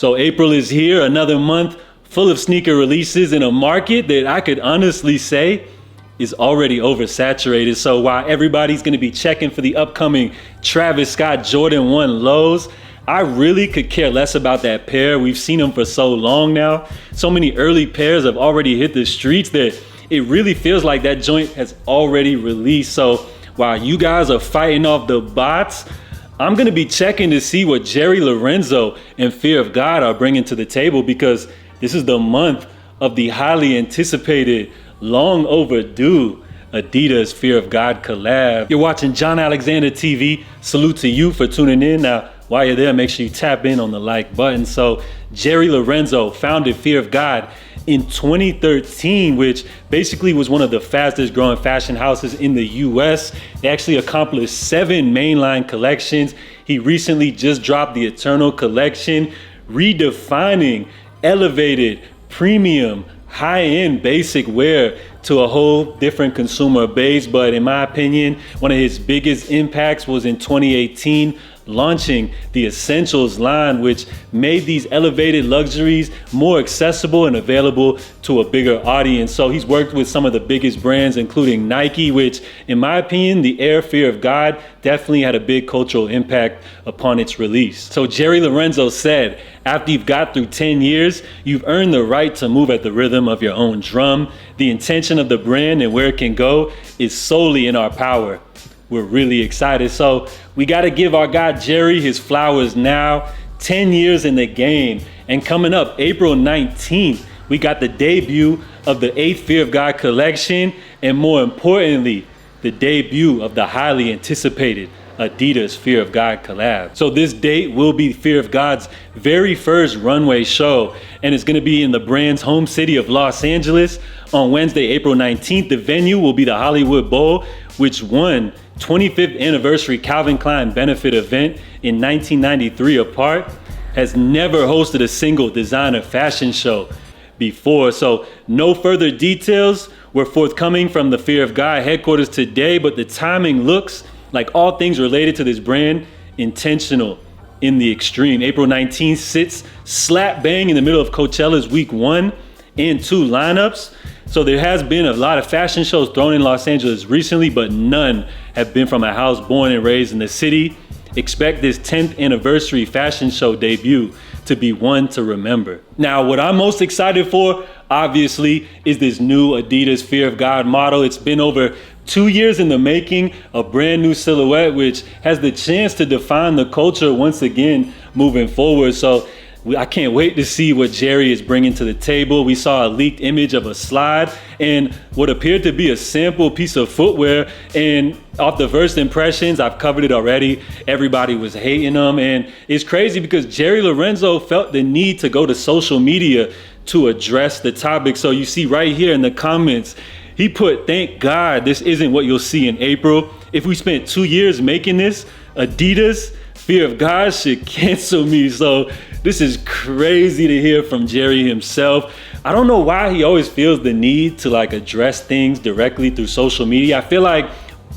So April is here, another month full of sneaker releases in a market that I could honestly say is already oversaturated. So while everybody's gonna be checking for the upcoming Travis Scott Jordan 1 lows, I really could care less about that pair. We've seen them for so long now. So many early pairs have already hit the streets that it really feels like that joint has already released. So while you guys are fighting off the bots, I'm gonna be checking to see what Jerry Lorenzo and Fear of God are bringing to the table, because this is the month of the highly anticipated, long overdue Adidas Fear of God collab. You're watching John Alexander TV. Salute to you for tuning in. Now, while you're there, make sure you tap in on the like button. So Jerry Lorenzo founded Fear of God in 2013, which basically was one of the fastest growing fashion houses in the US. They actually accomplished 7 mainline collections. He recently just dropped the Eternal collection, redefining elevated, premium, high-end basic wear to a whole different consumer base. But in my opinion, one of his biggest impacts was in 2018, launching the Essentials line, which made these elevated luxuries more accessible and available to a bigger audience. So he's worked with some of the biggest brands, including Nike, which in my opinion, the Air Fear of God definitely had a big cultural impact upon its release. So Jerry Lorenzo said, after you've got through 10 years, you've earned the right to move at the rhythm of your own drum. The intention of the brand and where it can go is solely in our power. We're really excited. So we got to give our guy Jerry his flowers now. 10 years in the game. And coming up April 19th, we got the debut of the 8th Fear of God collection. And more importantly, the debut of the highly anticipated Adidas Fear of God collab. So this date will be Fear of God's very first runway show, and it's going to be in the brand's home city of Los Angeles on Wednesday, April 19th. The venue will be the Hollywood Bowl, which won 25th anniversary Calvin Klein benefit event in 1993 apart, has never hosted a single designer fashion show before. So no further details were forthcoming from the Fear of God headquarters today, but the timing looks like all things related to this brand, intentional in the extreme. April 19th sits slap bang in the middle of Coachella's week 1 and 2 lineups. So there has been a lot of fashion shows thrown in Los Angeles recently, but none have been from a house born and raised in the city. Expect this 10th anniversary fashion show debut to be one to remember. Now, what I'm most excited for, obviously, is this new Adidas Fear of God model. It's been over 2 years in the making, a brand new silhouette, which has the chance to define the culture once again moving forward. So I can't wait to see what Jerry is bringing to the table. We saw a leaked image of a slide and what appeared to be a sample piece of footwear. And off the first impressions, I've covered it already, everybody was hating them. And it's crazy because Jerry Lorenzo felt the need to go to social media to address the topic. So you see right here in the comments, he put, "Thank God this isn't what you'll see in April. If we spent 2 years making this, Adidas Fear of God should cancel me." So this is crazy to hear from Jerry himself. I don't know why he always feels the need to address things directly through social media. I feel like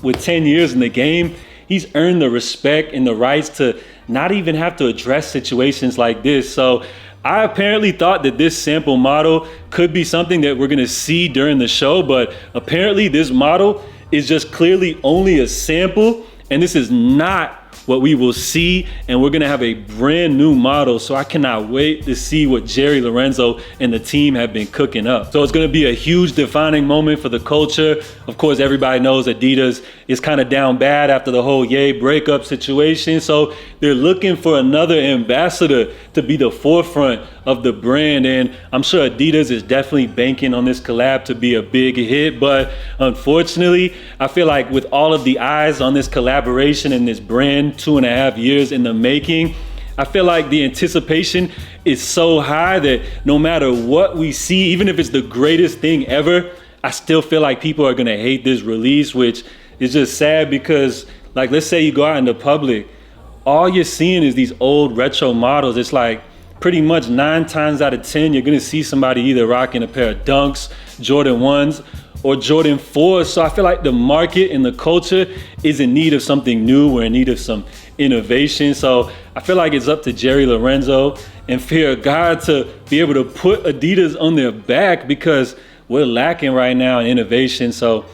with 10 years in the game, he's earned the respect and the rights to not even have to address situations like this. So I apparently thought that this sample model could be something that we're gonna see during the show, but apparently this model is just clearly only a sample, and this is not what we will see, and we're gonna have a brand new model. So I cannot wait to see what Jerry Lorenzo and the team have been cooking up. So it's gonna be a huge defining moment for the culture. Of course, everybody knows Adidas is kind of down bad after the whole Ye breakup situation. So they're looking for another ambassador to be the forefront of the brand. And I'm sure Adidas is definitely banking on this collab to be a big hit. But unfortunately, I feel like with all of the eyes on this collaboration and this brand, 2.5 years in the making, I feel like the anticipation is so high that no matter what we see, even if it's the greatest thing ever, I still feel like people are gonna hate this release, which is just sad because, let's say you go out in the public, all you're seeing is these old retro models. It's like pretty much 9 times out of 10, you're gonna see somebody either rocking a pair of Dunks, Jordan 1s, or Jordan 4. So I feel like the market and the culture is in need of something new. We're in need of some innovation. So I feel like it's up to Jerry Lorenzo and Fear of God to be able to put Adidas on their back, because we're lacking right now in innovation. So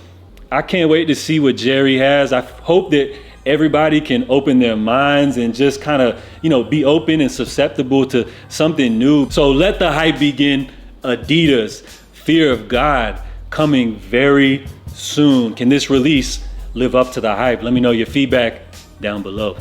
I can't wait to see what Jerry has. I hope that everybody can open their minds and just kind of, be open and susceptible to something new. So let the hype begin. Adidas, Fear of God, coming very soon. Can this release live up to the hype? Let me know your feedback down below.